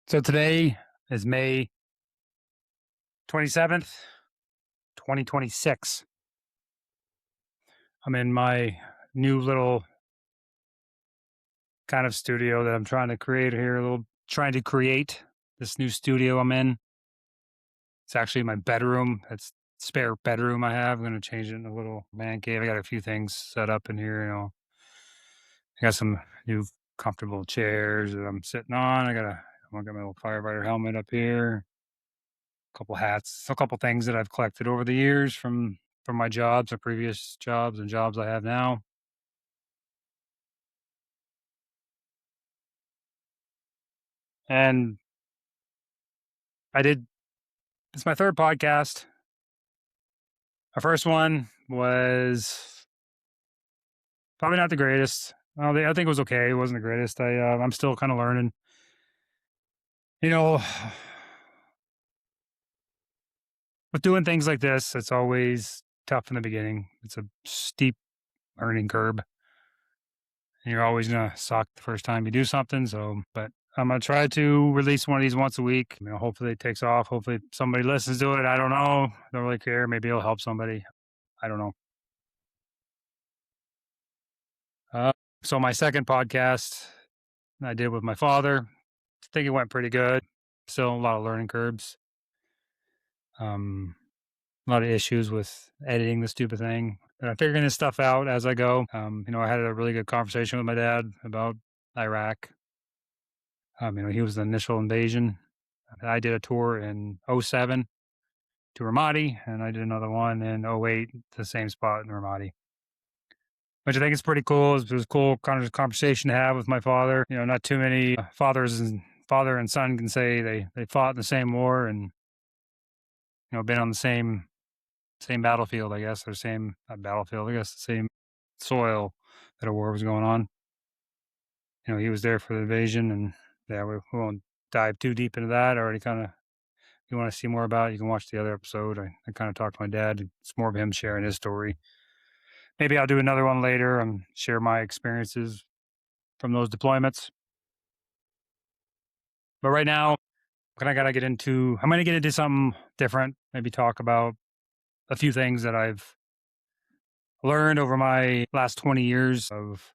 So today is May 27th, 2026. I'm in my new little kind of studio that I'm trying to create here, a little trying to create this new studio I'm in. It's actually my bedroom. It's spare bedroom I have. I'm going to change it into a little man cave. I got a few things set up in here. I got some new comfortable chairs that I'm sitting on. I got my little firefighter helmet up here, couple hats, a couple things that I've collected over the years from my jobs, or previous jobs and jobs I have now. And I did it's my third podcast. My first one was probably not the greatest. Well, I think it was okay. It wasn't the greatest. I'm still kind of learning. You know, with doing things like this, it's always tough in the beginning. It's a steep learning curve, and you're always gonna suck the first time you do something. So, but I'm gonna try to release one of these once a week. Hopefully it takes off. Hopefully somebody listens to it. I don't know. Don't really care. Maybe it'll help somebody. I don't know. Uh, so my second podcast I did with my father. I think it went pretty good. Still a lot of learning curves. Um, a lot of issues with editing the stupid thing. I'm figuring this stuff out as I go. I had a really good conversation with my dad about Iraq. He was the initial invasion. I did a tour in '07 to Ramadi, and I did another one in '08, the same spot in Ramadi, which I think is pretty cool. It was a cool kind of conversation to have with my father. Not too many father and son can say they fought in the same war and been on the same battlefield, I guess, or same not battlefield, I guess, the same soil that a war was going on. He was there for the invasion, and yeah, we won't dive too deep into that. I already kind of if you want to see more about it, you can watch the other episode. I kind of talked to my dad. It's more of him sharing his story. Maybe I'll do another one later and share my experiences from those deployments. But right now, I'm going to get into something different. Maybe talk about a few things that I've learned over my last 20 years of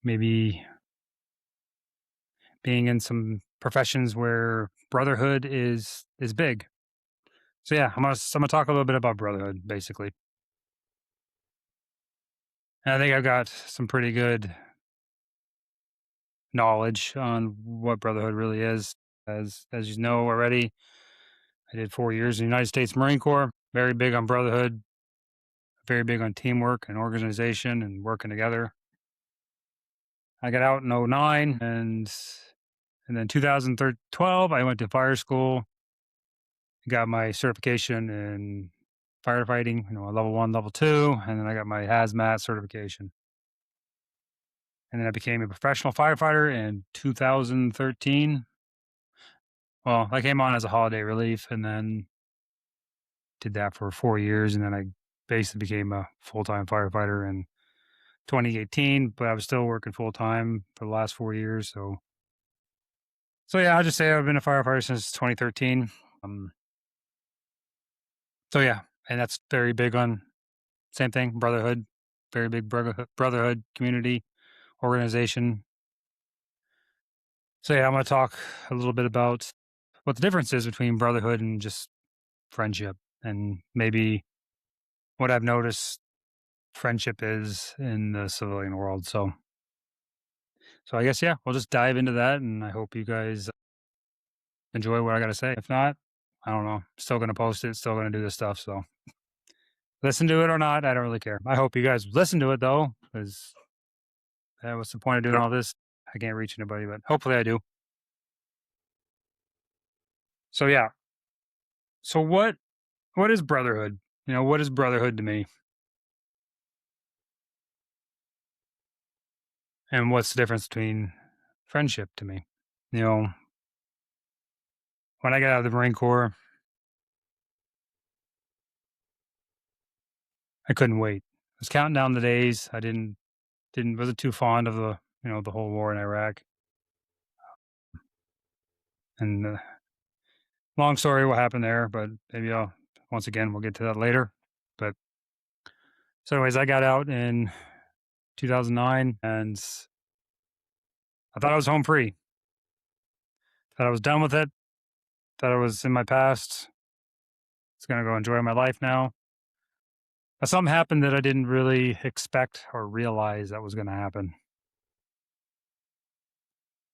maybe being in some professions where brotherhood is big. So yeah, I'm gonna talk a little bit about brotherhood basically. And I think I've got some pretty good knowledge on what brotherhood really is. As you know already, I did 4 years in the United States Marine Corps. Very big on brotherhood, very big on teamwork and organization and working together. I got out in '09, and then 2012 I went to fire school, got my certification in firefighting, a level 1, level 2, and then I got my hazmat certification. And then I became a professional firefighter in 2013. Well, I came on as a holiday relief and then did that for 4 years. And then I basically became a full time firefighter in 2018, but I was still working full time for the last 4 years. So yeah, I'll just say I've been a firefighter since 2013. Um, so yeah, and that's very big on same thing, brotherhood, very big brotherhood community organization. So yeah, I'm going to talk a little bit about what the difference is between brotherhood and just friendship, and maybe what I've noticed friendship is in the civilian world. So I guess yeah, we'll just dive into that, and I hope you guys enjoy what I got to say. If not, I don't know. Still going to post it. Still going to do this stuff. So listen to it or not, I don't really care. I hope you guys listen to it though, because what's the point of doing all this? I can't reach anybody, but hopefully I do. So yeah. So what is brotherhood? What is brotherhood to me? And what's the difference between friendship to me? You know, when I got out of the Marine Corps, I couldn't wait. I was counting down the days. I didn't wasn't too fond of the whole war in Iraq. And long story what happened there, but maybe I'll once again we'll get to that later. But so, anyways, I got out in 2009, and I thought I was home free. Thought I was done with it. Thought I was in my past. It's gonna go enjoy my life now. But something happened that I didn't really expect or realize that was gonna happen.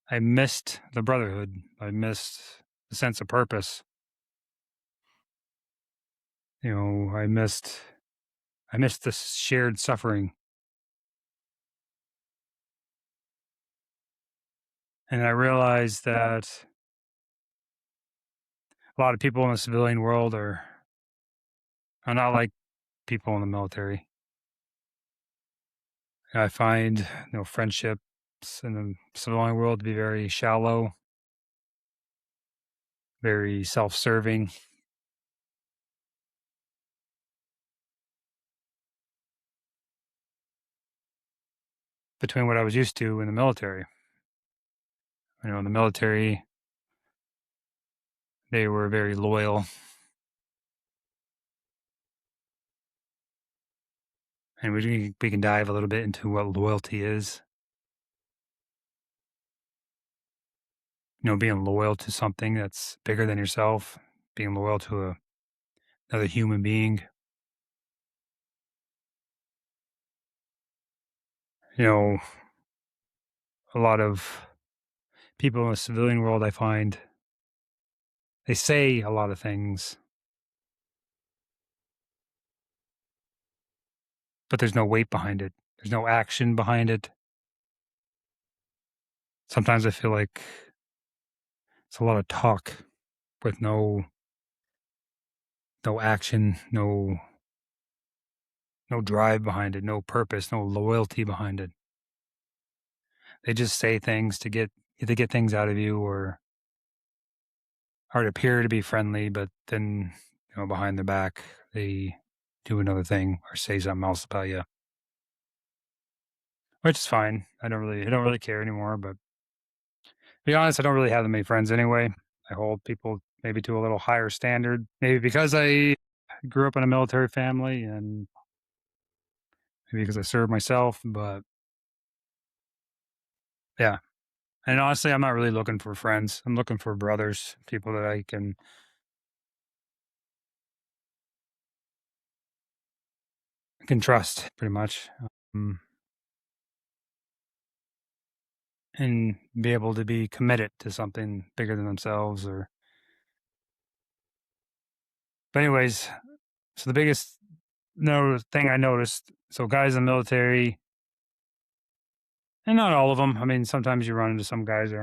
I missed the brotherhood. I missed the sense of purpose. I missed the shared suffering. And I realized that a lot of people in the civilian world are not like people in the military. I find, friendships in the civilian world to be very shallow, very self-serving between what I was used to in the military. In the military, they were very loyal, and we can dive a little bit into what loyalty is. Being loyal to something that's bigger than yourself, being loyal to another human being. You know, a lot of people in the civilian world, I find, they say a lot of things, but there's no weight behind it. There's no action behind it. Sometimes I feel like it's a lot of talk with no action, no drive behind it, no purpose, no loyalty behind it. They just say things to get things out of you, or to appear to be friendly, but then behind their back they do another thing or say something else about you, which is fine. I don't really care anymore. But to be honest, I don't really have that many friends anyway. I hold people maybe to a little higher standard, maybe because I grew up in a military family, and maybe because I served myself. But yeah, and honestly, I'm not really looking for friends. I'm looking for brothers, people that I can trust, pretty much, um, and be able to be committed to something bigger than themselves. Or, but anyways, so the biggest no thing I noticed. So guys in the military, and not all of them. I mean, sometimes you run into some guys that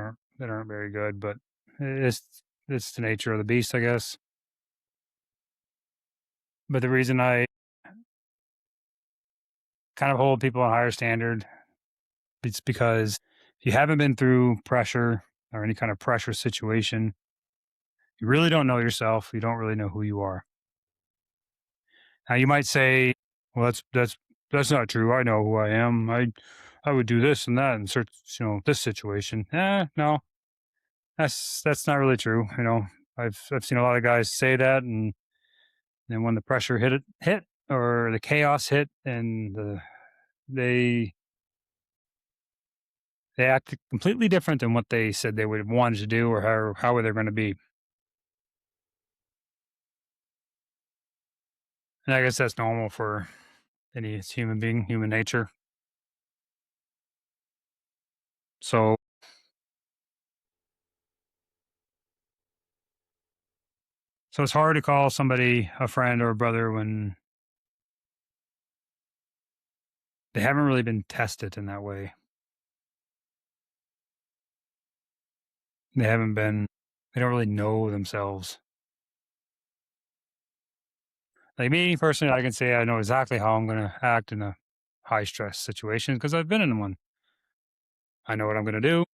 aren't very good, but it's the nature of the beast, I guess. But the reason I kind of hold people on a higher standard, it's because if you haven't been through pressure or any kind of pressure situation, you really don't know yourself. You don't really know who you are. Now you might say, "Well, that's not true. I know who I am. I would do this and that in search, this situation." No, that's not really true. I've seen a lot of guys say that, and then when the pressure hit or the chaos hit, and they they act completely different than what they said they would have wanted to do, or how they're going to be. And I guess that's normal for any human being, human nature. So so it's hard to call somebody a friend or a brother when they haven't really been tested in that way. They haven't been they don't really know themselves. Like me personally, I can say I know exactly how I'm gonna act in a high stress situation because I've been in one. I know what I'm gonna do,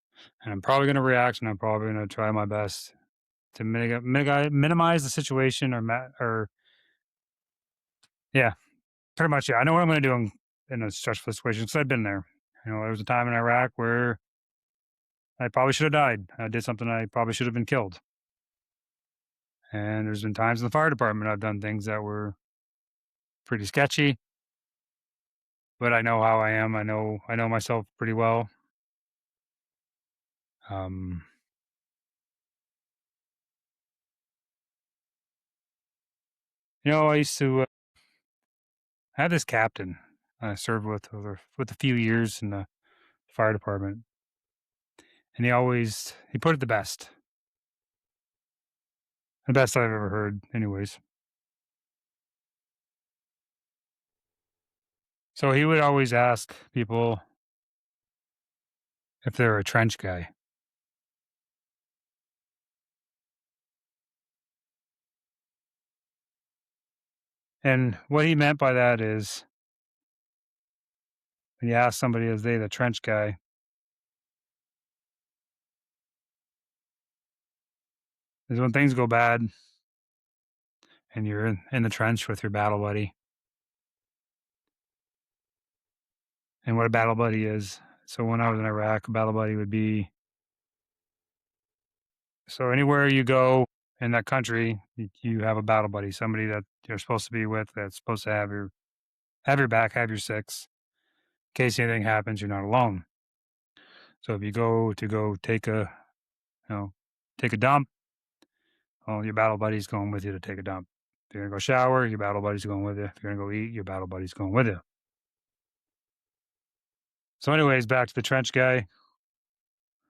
and I'm probably gonna react, and I'm probably gonna try my best to minimize the situation, or yeah, pretty much. Yeah, I know what I'm gonna do in a stressful situation because I've been there. There was a time in Iraq where I probably should have died. I did something I probably should have been killed. And there's been times in the fire department I've done things that were pretty sketchy, but I know how I am. I know myself pretty well. Um, I used to have this captain I served with a few years in the fire department, and he put it the best I've ever heard, anyways. So he would always ask people if they're a trench guy, and what he meant by that is when you ask somebody, "Is they the trench guy?" is when things go bad and you're in the trench with your battle buddy. And what a battle buddy is. So when I was in Iraq, a battle buddy would be so anywhere you go in that country, you have a battle buddy, somebody that you're supposed to be with, that's supposed to have your back, have your six. In case anything happens, you're not alone. So if you go you know, take a dump, well, your battle buddy's going with you to take a dump. If you're gonna go shower, your battle buddy's going with you. If you're gonna go eat, your battle buddy's going with you. So, anyways, back to the trench guy.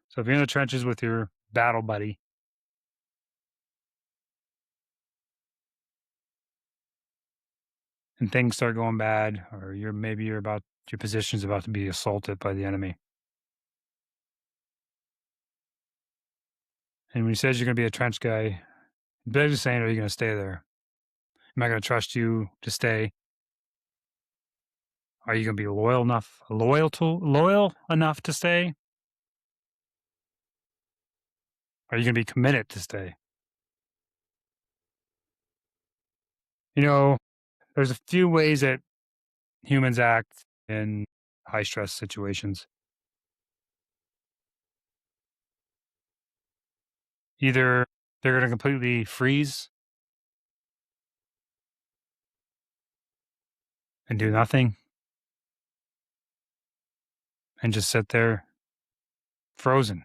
So if you're in the trenches with your battle buddy and things start going bad, or your position's about to be assaulted by the enemy. And when he says you're gonna be a trench guy, he's basically saying, are you gonna stay there? Am I gonna trust you to stay? Are you gonna be loyal enough to stay? Are you gonna be committed to stay? You know, there's a few ways that humans act in high stress situations. Either they're gonna completely freeze and do nothing and just sit there frozen,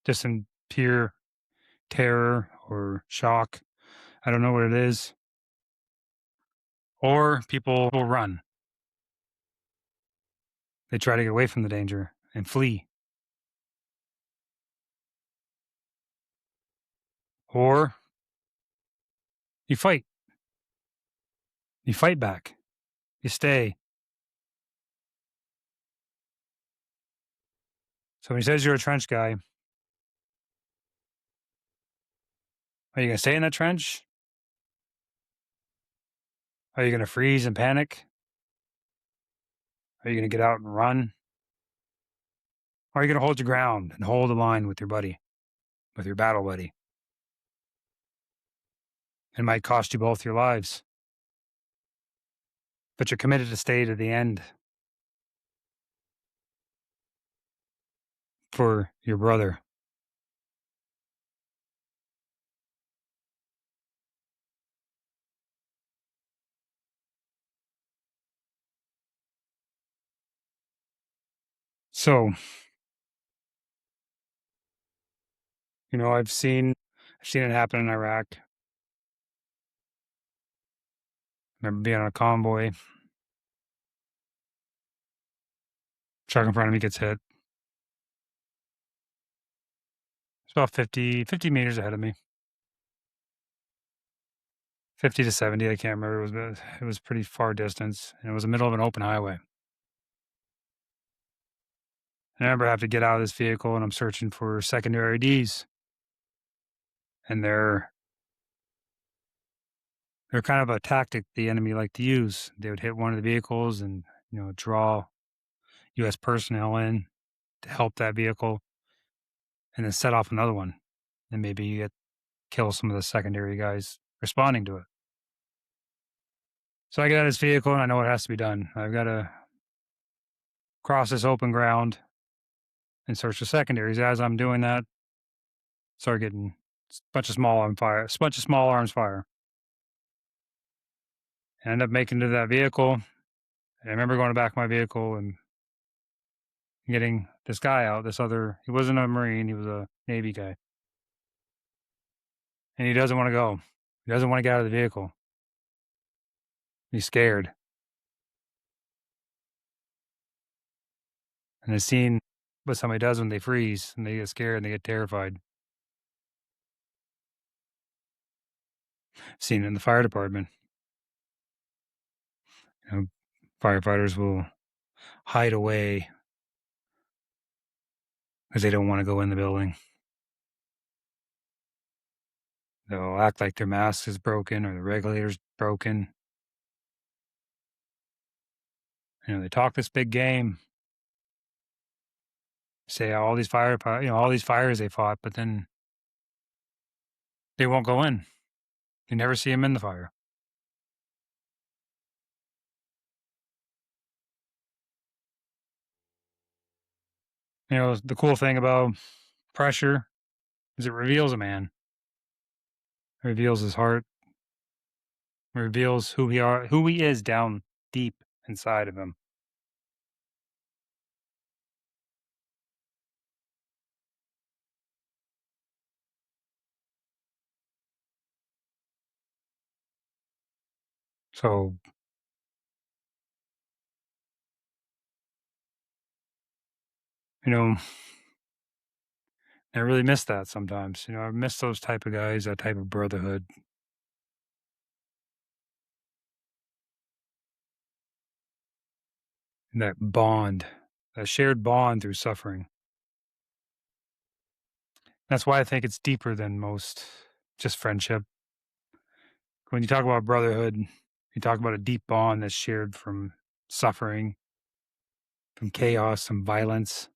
just in pure terror or shock. I don't know what it is. Or people will run. They try to get away from the danger and flee. Or you fight. You fight back. You stay. So when he says you're a trench guy, are you going to stay in that trench? Are you going to freeze and panic? Are you going to get out and run? Or are you going to hold your ground and hold the line with your buddy, with your battle buddy? It might cost you both your lives, but you're committed to stay to the end for your brother. So, I've seen it happen in Iraq. Remember being on a convoy, truck in front of me gets hit. It's about 50 meters ahead of me. 50 to 70, I can't remember. It was pretty far distance, and it was the middle of an open highway. And I remember I have to get out of this vehicle, and I'm searching for secondary IDs, and they're kind of a tactic the enemy like to use. They would hit one of the vehicles and draw U.S. personnel in to help that vehicle, and then set off another one, and maybe kill some of the secondary guys responding to it. So I get out of this vehicle, and I know what has to be done. I've got to cross this open ground and search the secondaries. As I'm doing that, start getting a bunch of small arm fire, a bunch of small arms fire. I end up making it to that vehicle. And I remember going to back of my vehicle and getting this guy out. This other, he wasn't a Marine, he was a Navy guy, and he doesn't want to go. He doesn't want to get out of the vehicle. He's scared. And I've seen what somebody does when they freeze and they get scared and they get terrified. Seen it in the fire department. You know, firefighters will hide away because they don't want to go in the building. They'll act like their mask is broken or the regulator's broken. They talk this big game, say all these all these fires they fought, but then they won't go in. You never see them in the fire. The cool thing about pressure is it reveals a man. It reveals his heart. It reveals who he is down deep inside of him. So, you know, I really miss that sometimes. I miss those type of guys, that type of brotherhood, that bond, that shared bond through suffering. That's why I think it's deeper than most just friendship. When you talk about brotherhood, you talk about a deep bond that's shared from suffering, from chaos, from violence.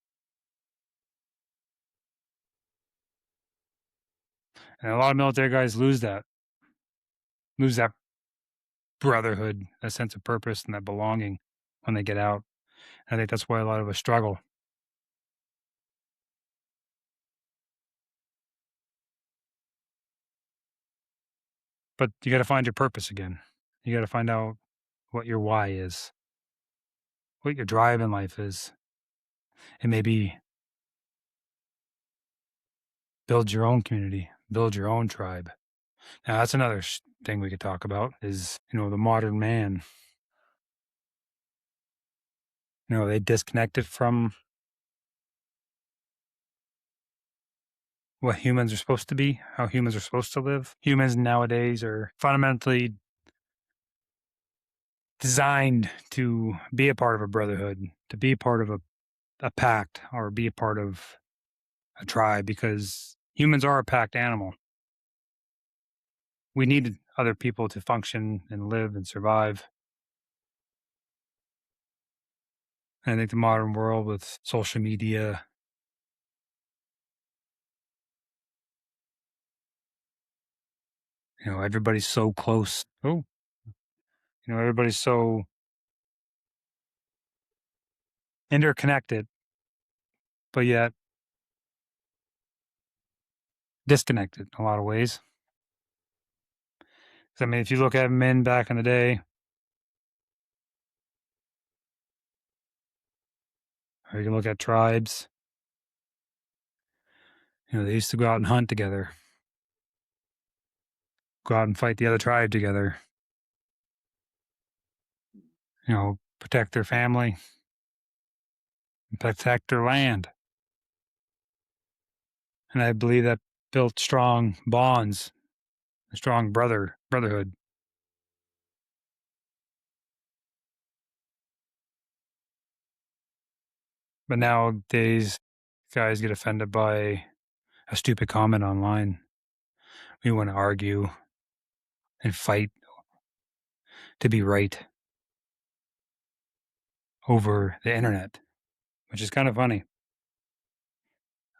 And a lot of military guys lose that brotherhood, that sense of purpose and that belonging when they get out. I think that's why a lot of us struggle. But you got to find your purpose again. You got to find out what your why is, what your drive in life is. It may be build your own community, build your own tribe. Now, that's another thing we could talk about is, the modern man. They disconnected from what humans are supposed to be, how humans are supposed to live. Humans nowadays are fundamentally designed to be a part of a brotherhood, to be a part of a pact, or be a part of a tribe, because humans are a packed animal. We need other people to function and live and survive. And I think the modern world with social media, everybody's so close. Everybody's so interconnected, but yet disconnected in a lot of ways. 'Cause, if you look at men back in the day, or you can look at tribes, they used to go out and hunt together, go out and fight the other tribe together, protect their family, protect their land. And I believe that built strong bonds, a strong brotherhood. But nowadays, guys get offended by a stupid comment online. We want to argue and fight to be right over the internet, which is kind of funny.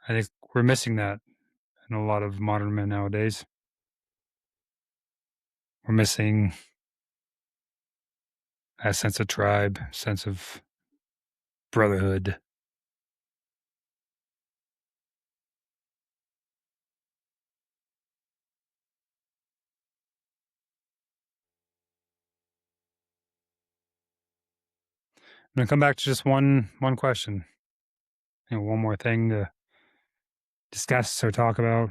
I think we're missing that in a lot of modern men nowadays. We're missing a sense of tribe, sense of brotherhood. I'm gonna come back to just one question. One more thing to discuss or talk about,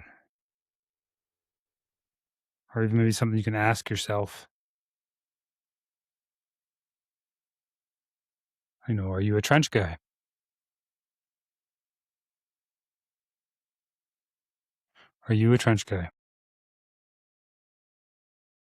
or even maybe something you can ask yourself. Are you a trench guy? Are you a trench guy?